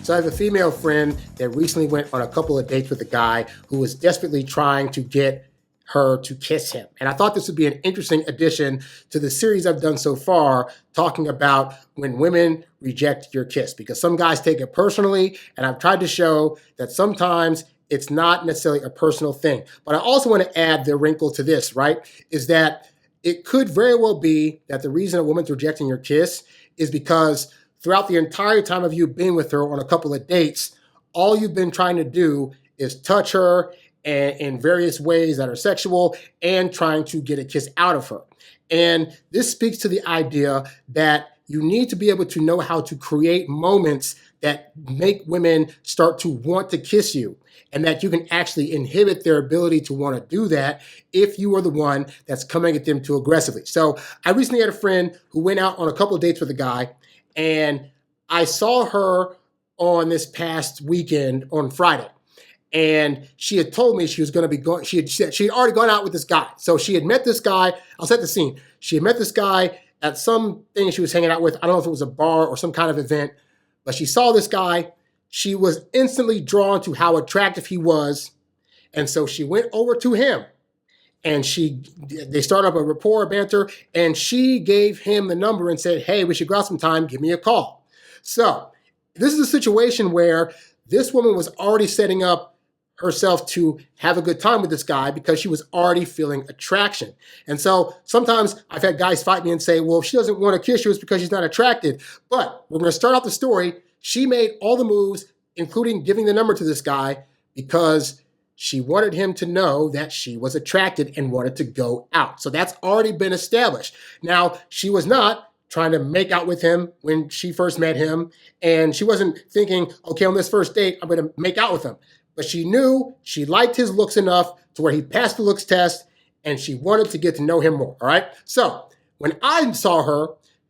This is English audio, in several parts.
So I have a female friend that recently went on a couple of dates with a guy who was desperately trying to get her to kiss him. And I thought this would be an interesting addition to the series I've done so far, talking about when women reject your kiss, because some guys take it personally. And I've tried to show that sometimes it's not necessarily a personal thing. But I also want to add the wrinkle to this, right? Is that it could very well be that the reason a woman's rejecting your kiss is because throughout the entire time of you being with her on a couple of dates, all you've been trying to do is touch her and in various ways that are sexual and trying to get a kiss out of her. And this speaks to the idea that you need to be able to know how to create moments that make women start to want to kiss you, and that you can actually inhibit their ability to want to do that if you are the one that's coming at them too aggressively. So I recently had a friend who went out on a couple of dates with a guy, and I saw her on this past weekend on Friday. And she had told me she was going to be going, she had already gone out with this guy. So she had met this guy. I'll set the scene. She had met this guy at something she was hanging out with. I don't know if it was a bar or some kind of event, but she saw this guy. She was instantly drawn to how attractive he was. And so she went over to him and they started up a rapport, a banter, and she gave him the number and said, "Hey, we should go out sometime. Give me a call." So this is a situation where this woman was already setting up herself to have a good time with this guy because she was already feeling attraction. And so sometimes I've had guys fight me and say, well, if she doesn't want to kiss you, it's because she's not attracted. But we're going to start out the story. She made all the moves, including giving the number to this guy, because she wanted him to know that she was attracted and wanted to go out. So that's already been established. Now, she was not trying to make out with him when she first met him. And she wasn't thinking, okay, on this first date, I'm going to make out with him. But she knew she liked his looks enough to where he passed the looks test, and she wanted to get to know him more, all right? So when I saw her,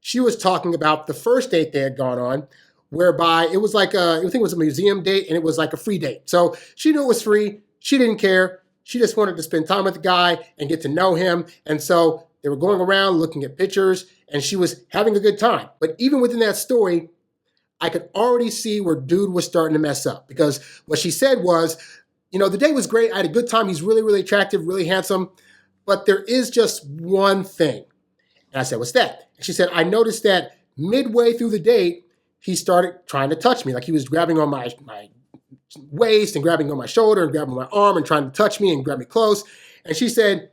she was talking about the first date they had gone on, whereby it was like I think it was a museum date, and it was like a free date. So she knew it was free. She didn't care. She just wanted to spend time with the guy and get to know him. And so they were going around looking at pictures, and she was having a good time. But even within that story, I could already see where dude was starting to mess up, because what she said was, the date was great. I had a good time. He's really, really attractive, really handsome. But there is just one thing. And I said, what's that? And she said, I noticed that midway through the date, he started trying to touch me. Like he was grabbing on my waist and grabbing on my shoulder and grabbing my arm and trying to touch me and grab me close. And she said,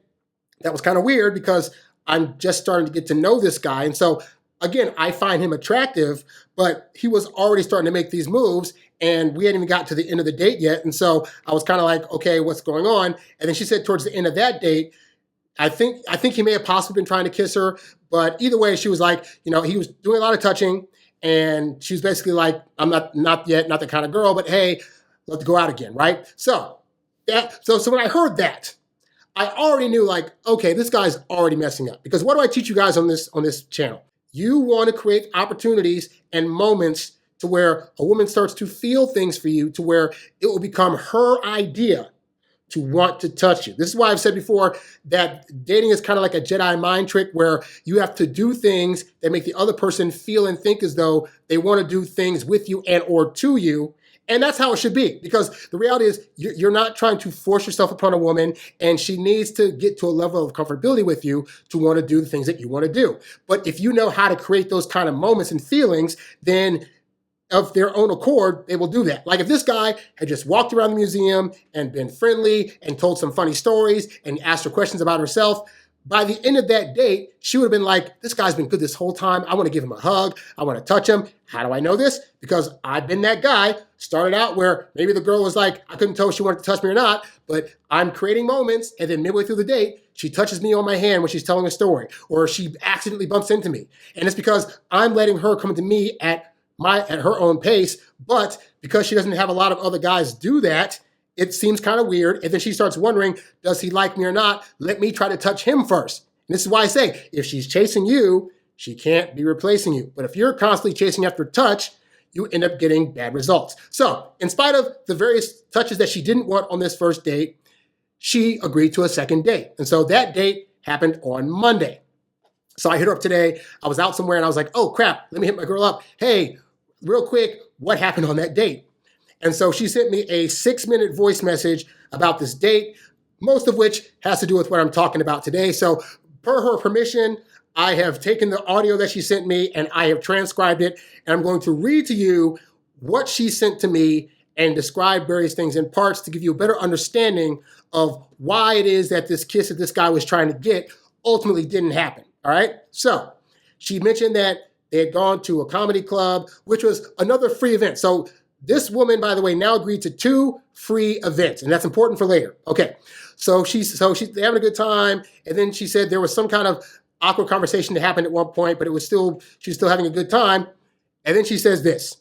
that was kind of weird because I'm just starting to get to know this guy. And so again, I find him attractive, but he was already starting to make these moves, and we hadn't even got to the end of the date yet. And so I was kind of like, okay, what's going on? And then she said towards the end of that date, I think he may have possibly been trying to kiss her, but either way, she was like, he was doing a lot of touching, and she was basically like, I'm not yet, not the kind of girl, but hey, let's go out again, right? So when I heard that, I already knew like, okay, this guy's already messing up. Because what do I teach you guys on this channel? You want to create opportunities and moments to where a woman starts to feel things for you, to where it will become her idea to want to touch you. This is why I've said before that dating is kind of like a Jedi mind trick, where you have to do things that make the other person feel and think as though they want to do things with you and or to you. And that's how it should be, because the reality is you're not trying to force yourself upon a woman, and she needs to get to a level of comfortability with you to want to do the things that you want to do. But if you know how to create those kind of moments and feelings, then of their own accord, they will do that. Like if this guy had just walked around the museum and been friendly and told some funny stories and asked her questions about herself, by the end of that date, she would have been like, this guy's been good this whole time. I want to give him a hug. I want to touch him. How do I know this? Because I've been that guy. Started out where maybe the girl was like, I couldn't tell if she wanted to touch me or not, but I'm creating moments. And then midway through the date, she touches me on my hand when she's telling a story, or she accidentally bumps into me. And it's because I'm letting her come to me at her own pace. But because she doesn't have a lot of other guys do that, it seems kind of weird. And then she starts wondering, does he like me or not? Let me try to touch him first. And this is why I say, if she's chasing you, she can't be replacing you. But if you're constantly chasing after touch, you end up getting bad results. So in spite of the various touches that she didn't want on this first date, she agreed to a second date. And so that date happened on Monday. So I hit her up today. I was out somewhere and I was like, oh crap, let me hit my girl up. Hey, real quick, what happened on that date? And so she sent me a 6-minute voice message about this date, most of which has to do with what I'm talking about today. So per her permission, I have taken the audio that she sent me and I have transcribed it. And I'm going to read to you what she sent to me and describe various things in parts to give you a better understanding of why it is that this kiss that this guy was trying to get ultimately didn't happen. All right. So she mentioned that they had gone to a comedy club, which was another free event. So this woman, by the way, now agreed to 2 free events, and that's important for later. Okay. So she's having a good time. And then she said there was some kind of awkward conversation that happened at one point, but she was still having a good time. And then she says this.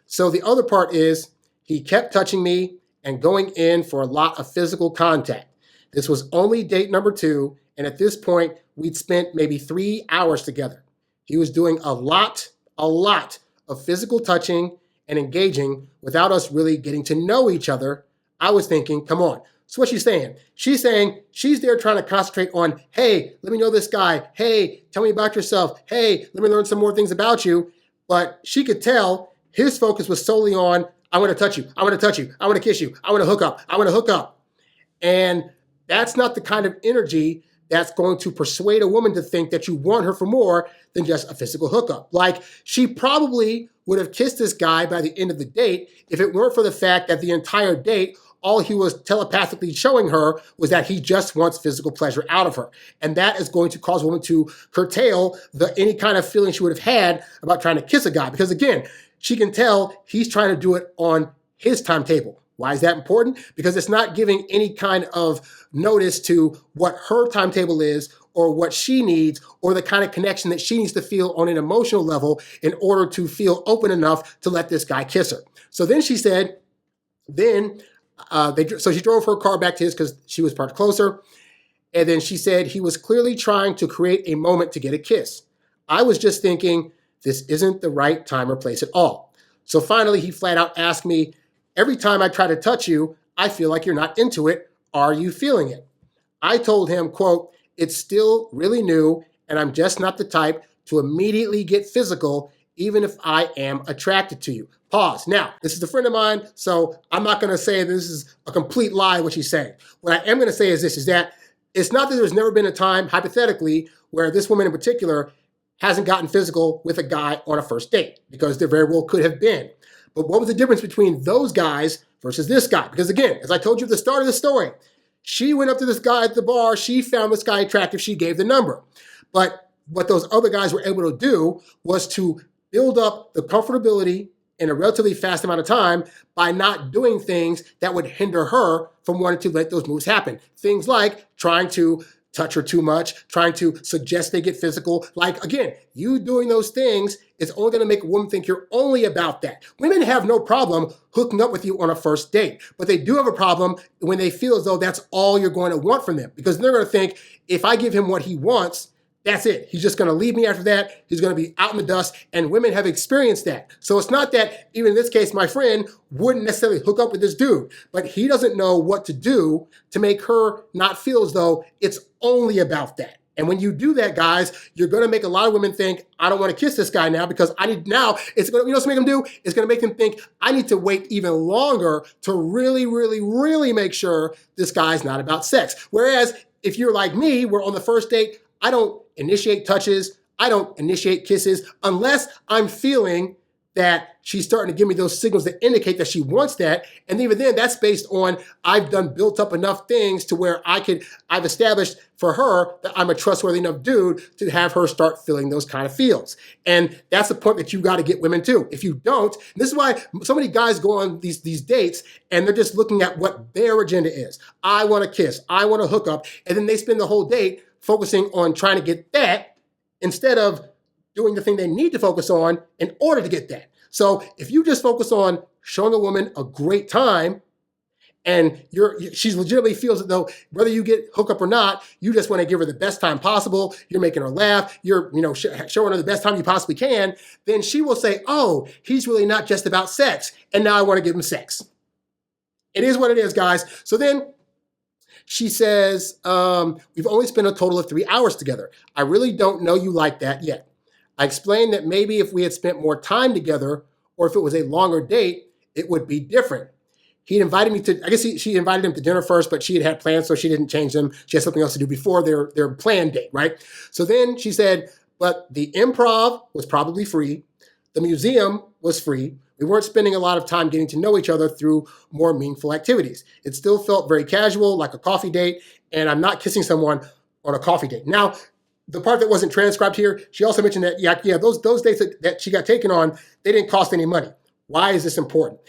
So the other part is he kept touching me and going in for a lot of physical contact. This was only date number 2. And at this point, we'd spent maybe 3 hours together. He was doing a lot of physical touching and engaging without us really getting to know each other. I was thinking, come on. So what she's saying? She's saying she's there trying to concentrate on, hey, let me know this guy. Hey, tell me about yourself. Hey, let me learn some more things about you. But she could tell his focus was solely on, I want to touch you. I want to touch you. I want to kiss you. I want to hook up. I want to hook up. And that's not the kind of energy that's going to persuade a woman to think that you want her for more than just a physical hookup. Like, she probably would have kissed this guy by the end of the date if it weren't for the fact that the entire date, all he was telepathically showing her was that he just wants physical pleasure out of her. And that is going to cause a woman to curtail any kind of feeling she would have had about trying to kiss a guy. Because again, she can tell he's trying to do it on his timetable. Why is that important? Because it's not giving any kind of notice to what her timetable is or what she needs or the kind of connection that she needs to feel on an emotional level in order to feel open enough to let this guy kiss her. So then she said, so she drove her car back to his because she was parked closer. And then she said he was clearly trying to create a moment to get a kiss. I was just thinking, this isn't the right time or place at all. So finally, he flat out asked me, every time I try to touch you, I feel like you're not into it. Are you feeling it? I told him, quote, it's still really new, and I'm just not the type to immediately get physical, even if I am attracted to you. Pause. Now, this is a friend of mine, so I'm not going to say this is a complete lie, what she's saying. What I am going to say is this, is that it's not that there's never been a time, hypothetically, where this woman in particular hasn't gotten physical with a guy on a first date, because there very well could have been. But what was the difference between those guys versus this guy? Because again, as I told you at the start of the story, she went up to this guy at the bar. She found this guy attractive. She gave the number. But what those other guys were able to do was to build up the comfortability in a relatively fast amount of time by not doing things that would hinder her from wanting to let those moves happen. Things like trying to touch her too much, trying to suggest they get physical. Like, again, you doing those things is only going to make a woman think you're only about that. Women have no problem hooking up with you on a first date, but they do have a problem when they feel as though that's all you're going to want from them, because they're going to think, if I give him what he wants, that's it. He's just going to leave me after that. He's going to be out in the dust. And women have experienced that. So it's not that, even in this case, my friend wouldn't necessarily hook up with this dude, but he doesn't know what to do to make her not feel as though it's only about that. And when you do that, guys, you're going to make a lot of women think, I don't want to kiss this guy now because it's going to, you know what's make them do? It's going to make them think, I need to wait even longer to really, really, really make sure this guy's not about sex. Whereas if you're like me, we're on the first date, I don't initiate touches. I don't initiate kisses unless I'm feeling that she's starting to give me those signals that indicate that she wants that. And even then, that's based on I've built up enough things to where I've established for her that I'm a trustworthy enough dude to have her start feeling those kind of feels. And that's the point that you got to get women to. If you don't, this is why so many guys go on these dates and they're just looking at what their agenda is. I want to kiss. I want to hook up. And then they spend the whole date focusing on trying to get that instead of doing the thing they need to focus on in order to get that. So if you just focus on showing a woman a great time and she legitimately feels as though whether you get hooked up or not, you just want to give her the best time possible, you're making her laugh, you're showing her the best time you possibly can, then she will say, oh, he's really not just about sex, and now I want to give him sex. It is what it is, guys. So then she says, we've only spent a total of 3 hours together. I really don't know you like that yet. I explained that maybe if we had spent more time together or if it was a longer date, it would be different. He invited me to, I guess she invited him to dinner first, but she had plans, so she didn't change them. She had something else to do before their planned date, right? So then she said, but the improv was probably free. The museum was free. We weren't spending a lot of time getting to know each other through more meaningful activities. It still felt very casual, like a coffee date, and I'm not kissing someone on a coffee date. Now, the part that wasn't transcribed here, she also mentioned that, those dates that she got taken on, they didn't cost any money. Why is this important?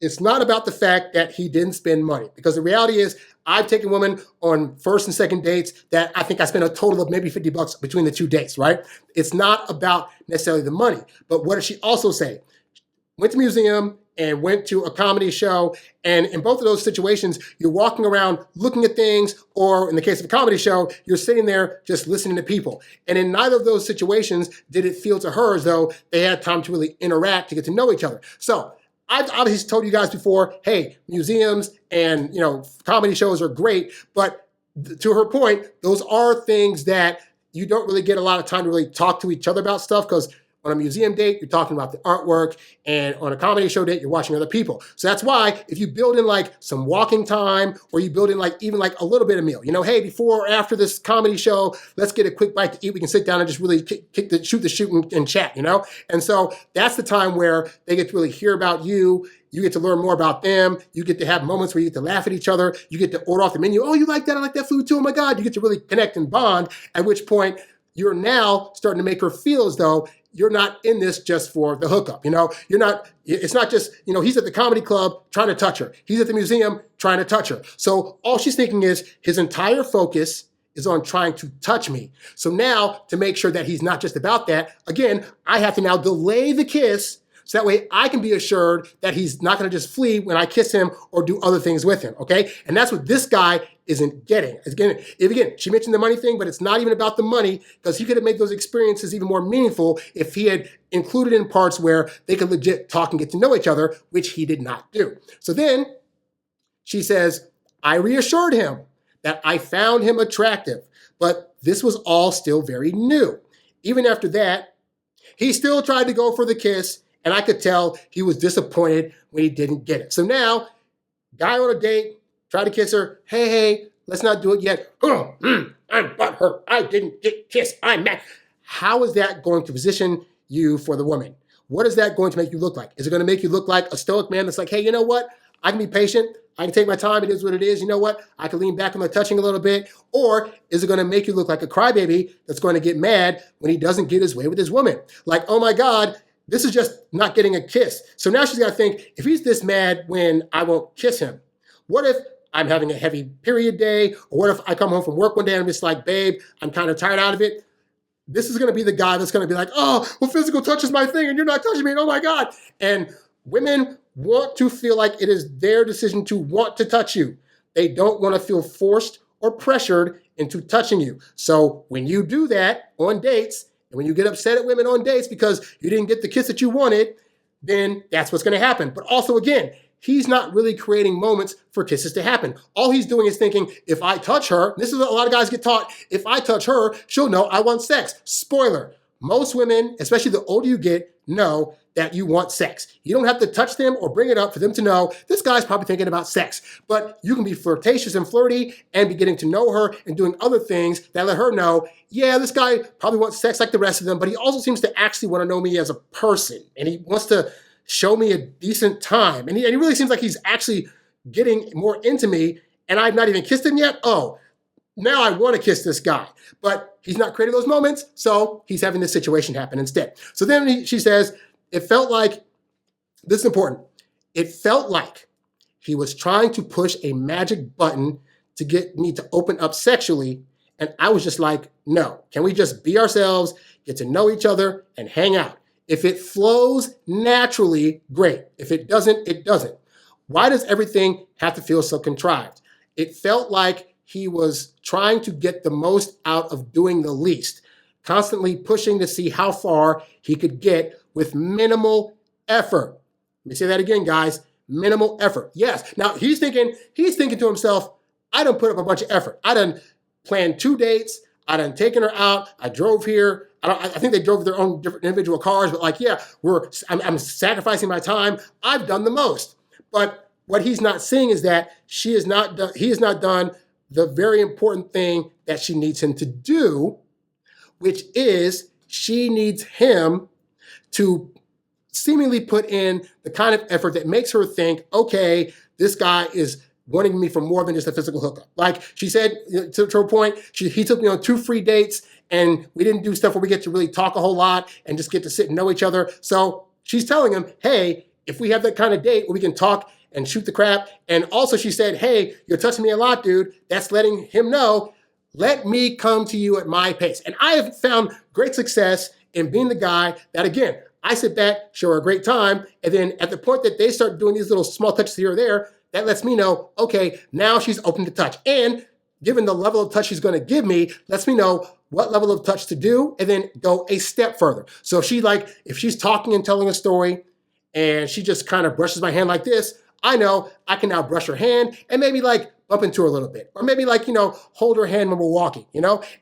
It's not about the fact that he didn't spend money, because the reality is I've taken women on first and second dates that I think I spent a total of maybe $50 between the two dates, right? It's not about necessarily the money, but what did she also say? Went to museum and went to a comedy show. And in both of those situations, you're walking around looking at things, or in the case of a comedy show, you're sitting there just listening to people. And in neither of those situations did it feel to her as though they had time to really interact, to get to know each other. So I've obviously told you guys before, hey, museums and comedy shows are great, but to her point, those are things that you don't really get a lot of time to really talk to each other about stuff, because on a museum date, you're talking about the artwork, and on a comedy show date, you're watching other people. So that's why if you build in like some walking time, or you build in like even like a little bit of meal, hey, before or after this comedy show, let's get a quick bite to eat. We can sit down and just really shoot the shit and chat, And so that's the time where they get to really hear about you. You get to learn more about them. You get to have moments where you get to laugh at each other. You get to order off the menu. Oh, you like that? I like that food too. Oh my God. You get to really connect and bond, at which point you're now starting to make her feel as though you're not in this just for the hookup. You're not, it's not just, he's at the comedy club trying to touch her. He's at the museum trying to touch her. So all she's thinking is his entire focus is on trying to touch me. So now, to make sure that he's not just about that, again, I have to now delay the kiss, so that way I can be assured that he's not going to just flee when I kiss him or do other things with him, okay? And that's what this guy isn't getting. Again, she mentioned the money thing, but it's not even about the money, because he could have made those experiences even more meaningful if he had included in parts where they could legit talk and get to know each other, which he did not do. So then she says, I reassured him that I found him attractive, but this was all still very new. Even after that, he still tried to go for the kiss, and I could tell he was disappointed when he didn't get it. So now, guy on a date, try to kiss her. Hey, let's not do it yet. I'm butthurt. I didn't get kissed. I'm mad. How is that going to position you for the woman? What is that going to make you look like? Is it going to make you look like a stoic man that's like, hey, you know what? I can be patient. I can take my time. It is what it is. You know what? I can lean back on the touching a little bit. Or is it going to make you look like a crybaby that's going to get mad when he doesn't get his way with his woman? Like, oh my God, this is just not getting a kiss. So now she's got to think, if he's this mad when I won't kiss him, what if I'm having a heavy period day? Or what if I come home from work one day and I'm just like, babe, I'm kind of tired out of it? This is going to be the guy that's going to be like, oh, well, physical touch is my thing and you're not touching me. And oh my God. And women want to feel like it is their decision to want to touch you. They don't want to feel forced or pressured into touching you. So when you do that on dates, and when you get upset at women on dates because you didn't get the kiss that you wanted, then that's what's going to happen. But also, again, he's not really creating moments for kisses to happen. All he's doing is thinking, if I touch her, this is what a lot of guys get taught, if I touch her, she'll know I want sex. Spoiler, most women, especially the older you get, know that you want sex. You don't have to touch them or bring it up for them to know this guy's probably thinking about sex. But you can be flirtatious and flirty and be getting to know her and doing other things that let her know, yeah, this guy probably wants sex like the rest of them, but he also seems to actually want to know me as a person. And he wants to show me a decent time. And he really seems like he's actually getting more into me, and I've not even kissed him yet. Oh, now I want to kiss this guy. But he's not creating those moments, so he's having this situation happen instead. So then she says, it felt like, this is important, it felt like he was trying to push a magic button to get me to open up sexually, and I was just like, no. Can we just be ourselves, get to know each other, and hang out? If it flows naturally, great. If it doesn't, it doesn't. Why does everything have to feel so contrived? It felt like he was trying to get the most out of doing the least, constantly pushing to see how far he could get with minimal effort. Let me say that again, guys. Minimal effort. Yes. Now he's thinking to himself, I done put up a bunch of effort. I done planned 2 dates. I done taken her out. I drove here. I think they drove their own different individual cars, but like, yeah, I'm sacrificing my time. I've done the most. But what he's not seeing is that he has not done the very important thing that she needs him to do, which is she needs him to seemingly put in the kind of effort that makes her think, okay, this guy is wanting me for more than just a physical hookup. Like she said, to her point, he took me on 2 free dates and we didn't do stuff where we get to really talk a whole lot and just get to sit and know each other. So she's telling him, hey, if we have that kind of date where we can talk and shoot the crap. And also she said, hey, you're touching me a lot, dude. That's letting him know, let me come to you at my pace. And I have found great success in being the guy that, again, I sit back, show her a great time, and then at the point that they start doing these little small touches here or there, that lets me know, okay, now she's open to touch. And given the level of touch she's going to give me, lets me know what level of touch to do and then go a step further. So if she's talking and telling a story and she just kind of brushes my hand like this, I know I can now brush her hand and maybe like bump into her a little bit, or maybe like, hold her hand when we're walking,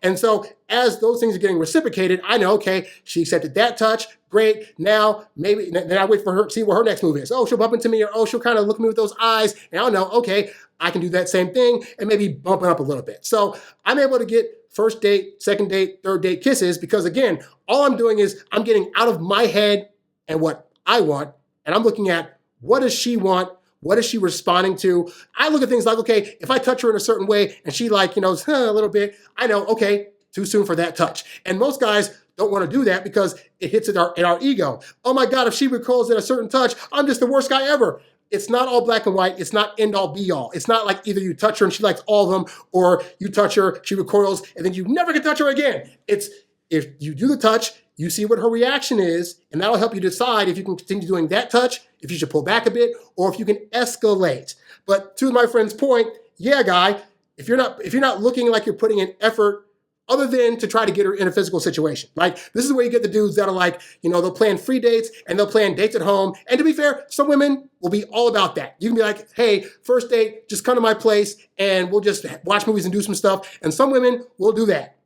And so as those things are getting reciprocated, I know, okay, she accepted that touch. Great. Now then I wait for her to see what her next move is. Oh, she'll bump into me, or oh, she'll kind of look at me with those eyes. And I'll know, okay, I can do that same thing and maybe bump it up a little bit. So I'm able to get first date, second date, third date kisses because, again, all I'm doing is I'm getting out of my head and what I want, and I'm looking at what does she want. What is she responding to? I look at things like, okay, if I touch her in a certain way and she like, a little bit, I know, okay, too soon for that touch. And most guys don't want to do that because it hits at our ego. Oh my God, if she recoils at a certain touch, I'm just the worst guy ever. It's not all black and white. It's not end all be all. It's not like either you touch her and she likes all of them, or you touch her, she recoils, and then you never can touch her again. It's if you do the touch, you see what her reaction is, and that'll help you decide if you can continue doing that touch, if you should pull back a bit, or if you can escalate. But to my friend's point, yeah, guy, if you're not looking like you're putting in effort other than to try to get her in a physical situation. Like, this is where you get the dudes that are like, they'll plan free dates and they'll plan dates at home. And to be fair, some women will be all about that. You can be like, hey, first date, just come to my place and we'll just watch movies and do some stuff. And some women will do that.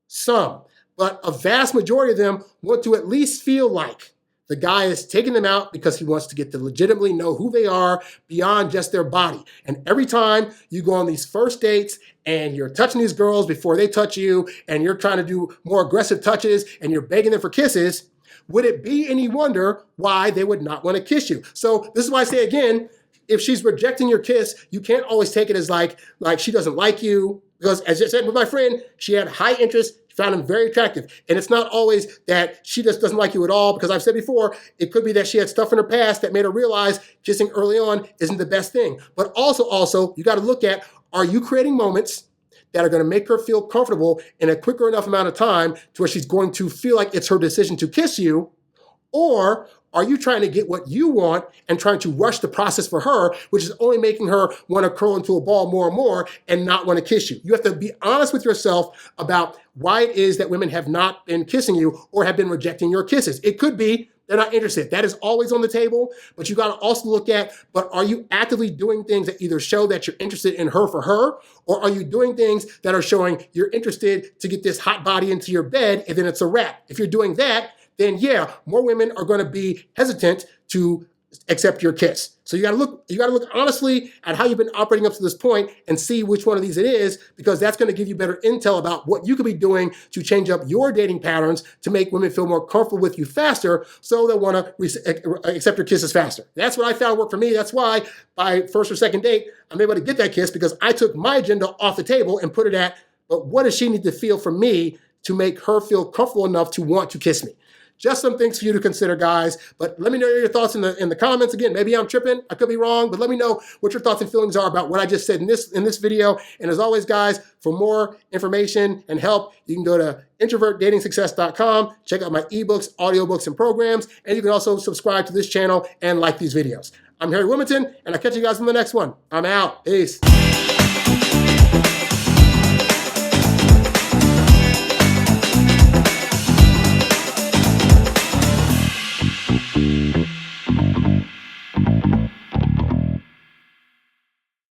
Some. But a vast majority of them want to at least feel like the guy is taking them out because he wants to get to legitimately know who they are beyond just their body. And every time you go on these first dates and you're touching these girls before they touch you and you're trying to do more aggressive touches and you're begging them for kisses, would it be any wonder why they would not want to kiss you? So this is why I say again, if she's rejecting your kiss, you can't always take it as like she doesn't like you. Because as I said with my friend, she had high interest, found him very attractive. And it's not always that she just doesn't like you at all, because I've said before, it could be that she had stuff in her past that made her realize kissing early on isn't the best thing. But also, you got to look at, are you creating moments that are going to make her feel comfortable in a quicker enough amount of time to where she's going to feel like it's her decision to kiss you? Or are you trying to get what you want and trying to rush the process for her, which is only making her want to curl into a ball more and more and not want to kiss you? You have to be honest with yourself about why it is that women have not been kissing you or have been rejecting your kisses. It could be they're not interested. That is always on the table, but you got to also look at, but are you actively doing things that either show that you're interested in her for her, or are you doing things that are showing you're interested to get this hot body into your bed and then it's a wrap? If you're doing that, then yeah, more women are going to be hesitant to accept your kiss. So you got to look honestly at how you've been operating up to this point and see which one of these it is, because that's going to give you better intel about what you could be doing to change up your dating patterns to make women feel more comfortable with you faster, so they'll want to accept your kisses faster. That's what I found worked for me. That's why by first or second date, I'm able to get that kiss, because I took my agenda off the table and put it at, but what does she need to feel from me to make her feel comfortable enough to want to kiss me? Just some things for you to consider, guys. But let me know your thoughts in the comments. Again, maybe I'm tripping. I could be wrong, but let me know what your thoughts and feelings are about what I just said in this video. And as always, guys, for more information and help, you can go to introvertdatingsuccess.com. Check out my ebooks, audiobooks, and programs. And you can also subscribe to this channel and like these videos. I'm Harry Wilmington, and I'll catch you guys in the next one. I'm out. Peace.